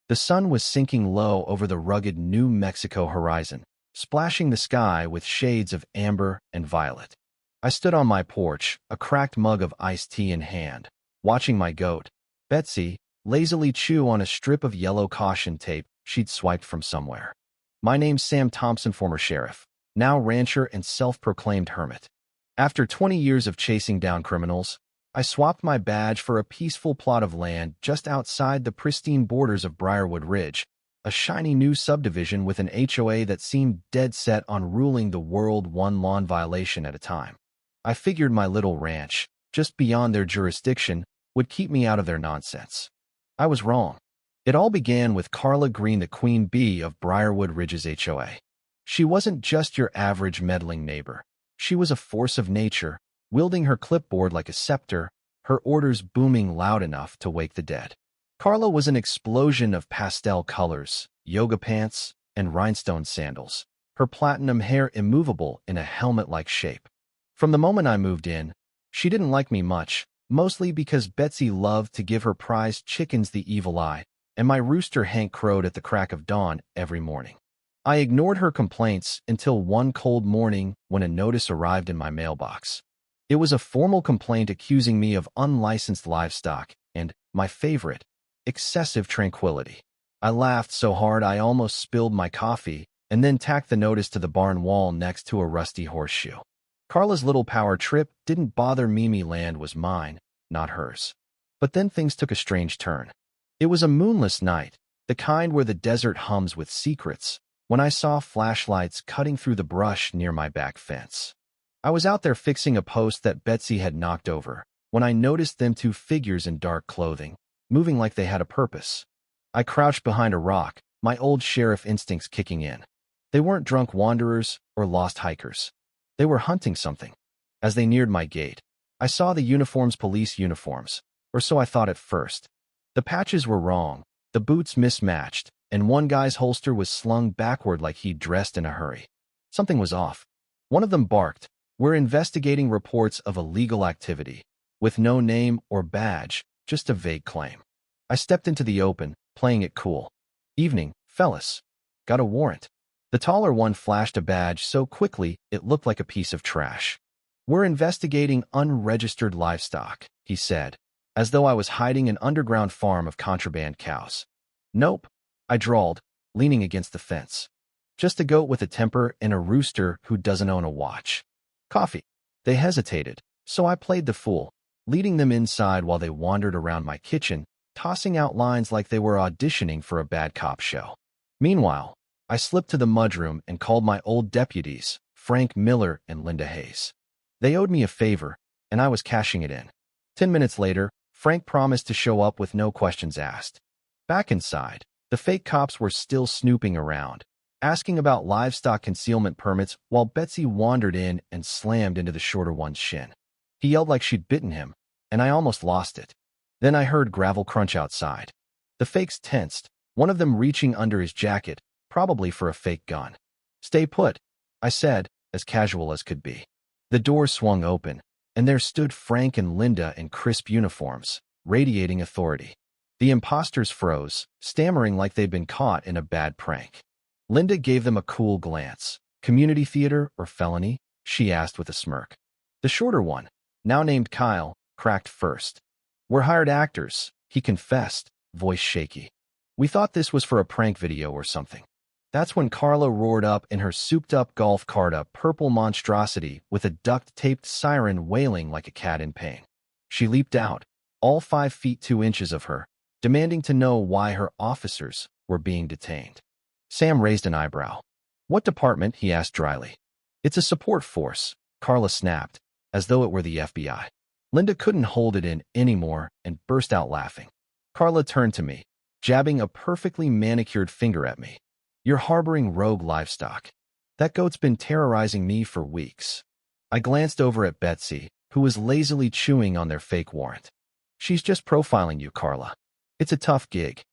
The sun was sinking low over the rugged New Mexico horizon, splashing the sky with shades of amber and violet. I stood on my porch, a cracked mug of iced tea in hand, watching my goat, Betsy, lazily chew on a strip of yellow caution tape she'd swiped from somewhere. My name's Sam Thompson, former sheriff, now rancher and self-proclaimed hermit. After 20 years of chasing down criminals, I swapped my badge for a peaceful plot of land just outside the pristine borders of Briarwood Ridge, a shiny new subdivision with an HOA that seemed dead set on ruling the world one lawn violation at a time. I figured my little ranch, just beyond their jurisdiction, would keep me out of their nonsense. I was wrong. It all began with Carla Green, the queen bee of Briarwood Ridge's HOA. She wasn't just your average meddling neighbor. She was a force of nature, wielding her clipboard like a scepter, her orders booming loud enough to wake the dead. Carla was an explosion of pastel colors, yoga pants, and rhinestone sandals, her platinum hair immovable in a helmet-like shape. From the moment I moved in, she didn't like me much, mostly because Betsy loved to give her prized chickens the evil eye, and my rooster Hank crowed at the crack of dawn every morning. I ignored her complaints until one cold morning when a notice arrived in my mailbox. It was a formal complaint accusing me of unlicensed livestock and, my favorite, excessive tranquility. I laughed so hard I almost spilled my coffee and then tacked the notice to the barn wall next to a rusty horseshoe. Carla's little power trip didn't bother Mimi. Land was mine, not hers. But then things took a strange turn. It was a moonless night, the kind where the desert hums with secrets, when I saw flashlights cutting through the brush near my back fence. I was out there fixing a post that Betsy had knocked over, when I noticed them two figures in dark clothing, moving like they had a purpose. I crouched behind a rock, my old sheriff instincts kicking in. They weren't drunk wanderers or lost hikers. They were hunting something. As they neared my gate, I saw the uniforms, police uniforms, or so I thought at first. The patches were wrong, the boots mismatched, and one guy's holster was slung backward like he'd dressed in a hurry. Something was off. One of them barked, "We're investigating reports of illegal activity," with no name or badge, just a vague claim. I stepped into the open, playing it cool. "Evening, fellas. Got a warrant." The taller one flashed a badge so quickly it looked like a piece of trash. "We're investigating unregistered livestock," he said, as though I was hiding an underground farm of contraband cows. "Nope," I drawled, leaning against the fence. "Just a goat with a temper and a rooster who doesn't own a watch." "Coffee." They hesitated, so I played the fool, leading them inside while they wandered around my kitchen, tossing out lines like they were auditioning for a bad cop show. Meanwhile, I slipped to the mudroom and called my old deputies, Frank Miller and Linda Hayes. They owed me a favor, and I was cashing it in. 10 minutes later, Frank promised to show up with no questions asked. Back inside, the fake cops were still snooping around, asking about livestock concealment permits while Betsy wandered in and slammed into the shorter one's shin. He yelled like she'd bitten him, and I almost lost it. Then I heard gravel crunch outside. The fakes tensed, one of them reaching under his jacket, probably for a fake gun. "Stay put," I said, as casual as could be. The door swung open, and there stood Frank and Linda in crisp uniforms, radiating authority. The imposters froze, stammering like they'd been caught in a bad prank. Linda gave them a cool glance. "Community theater or felony?" she asked with a smirk. The shorter one, now named Kyle, cracked first. "We're hired actors," he confessed, voice shaky. "We thought this was for a prank video or something." That's when Carla roared up in her souped-up golf cart, a purple monstrosity with a duct-taped siren wailing like a cat in pain. She leaped out, all 5 feet 2 inches of her, demanding to know why her officers were being detained. Sam raised an eyebrow. "What department?" he asked dryly. "It's a support force," Carla snapped, as though it were the FBI. Linda couldn't hold it in anymore and burst out laughing. Carla turned to me, jabbing a perfectly manicured finger at me. "You're harboring rogue livestock. That goat's been terrorizing me for weeks." I glanced over at Betsy, who was lazily chewing on their fake warrant. "She's just profiling you, Carla. It's a tough gig."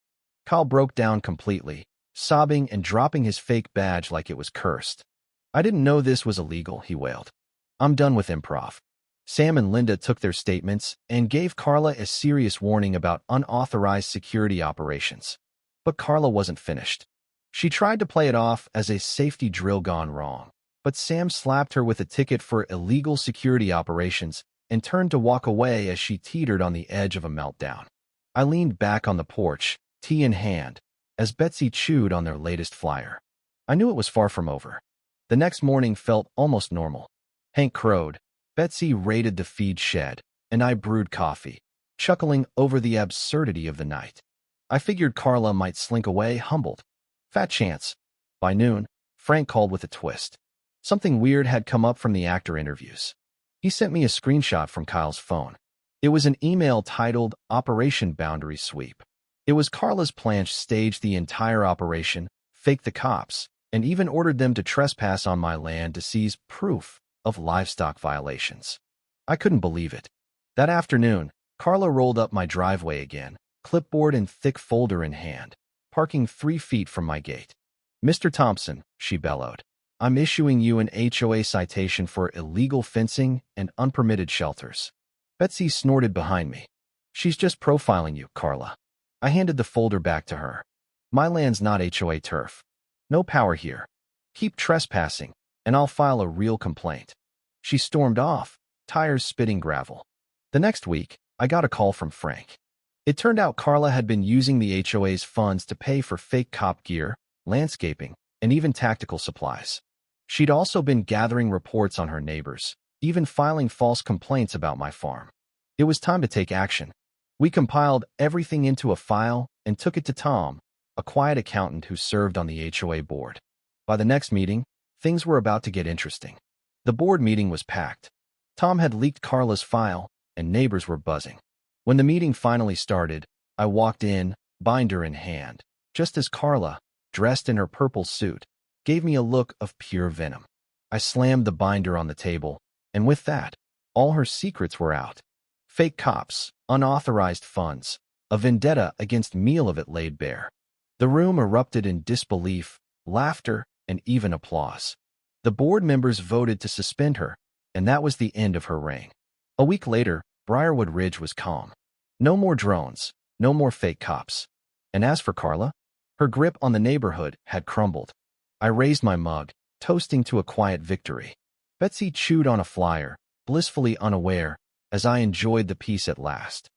Kyle broke down completely, sobbing and dropping his fake badge like it was cursed. "I didn't know this was illegal," he wailed. "I'm done with improv." Sam and Linda took their statements and gave Carla a serious warning about unauthorized security operations. But Carla wasn't finished. She tried to play it off as a safety drill gone wrong, but Sam slapped her with a ticket for illegal security operations and turned to walk away as she teetered on the edge of a meltdown. I leaned back on the porch, tea in hand, as Betsy chewed on their latest flyer. I knew it was far from over. The next morning felt almost normal. Hank crowed, Betsy raided the feed shed, and I brewed coffee, chuckling over the absurdity of the night. I figured Carla might slink away humbled. Fat chance. By noon, Frank called with a twist. Something weird had come up from the actor interviews. He sent me a screenshot from Kyle's phone. It was an email titled Operation Boundary Sweep. It was Carla's plan to stage the entire operation, fake the cops, and even ordered them to trespass on my land to seize proof of livestock violations. I couldn't believe it. That afternoon, Carla rolled up my driveway again, clipboard and thick folder in hand, parking 3 feet from my gate. "Mr. Thompson," she bellowed, "I'm issuing you an HOA citation for illegal fencing and unpermitted shelters." Betsy snorted behind me. "She's just profiling you, Carla." I handed the folder back to her. "My land's not HOA turf. No power here. Keep trespassing, and I'll file a real complaint." She stormed off, tires spitting gravel. The next week, I got a call from Frank. It turned out Carla had been using the HOA's funds to pay for fake cop gear, landscaping, and even tactical supplies. She'd also been gathering reports on her neighbors, even filing false complaints about my farm. It was time to take action. We compiled everything into a file and took it to Tom, a quiet accountant who served on the HOA board. By the next meeting, things were about to get interesting. The board meeting was packed. Tom had leaked Carla's file, and neighbors were buzzing. When the meeting finally started, I walked in, binder in hand, just as Carla, dressed in her purple suit, gave me a look of pure venom. I slammed the binder on the table, and with that, all her secrets were out. Fake cops, unauthorized funds, a vendetta against me, all of it laid bare. The room erupted in disbelief, laughter, and even applause. The board members voted to suspend her, and that was the end of her reign. A week later, Briarwood Ridge was calm. No more drones, no more fake cops. And as for Carla, her grip on the neighborhood had crumbled. I raised my mug, toasting to a quiet victory. Betsy chewed on a flyer, blissfully unaware, as I enjoyed the peace at last.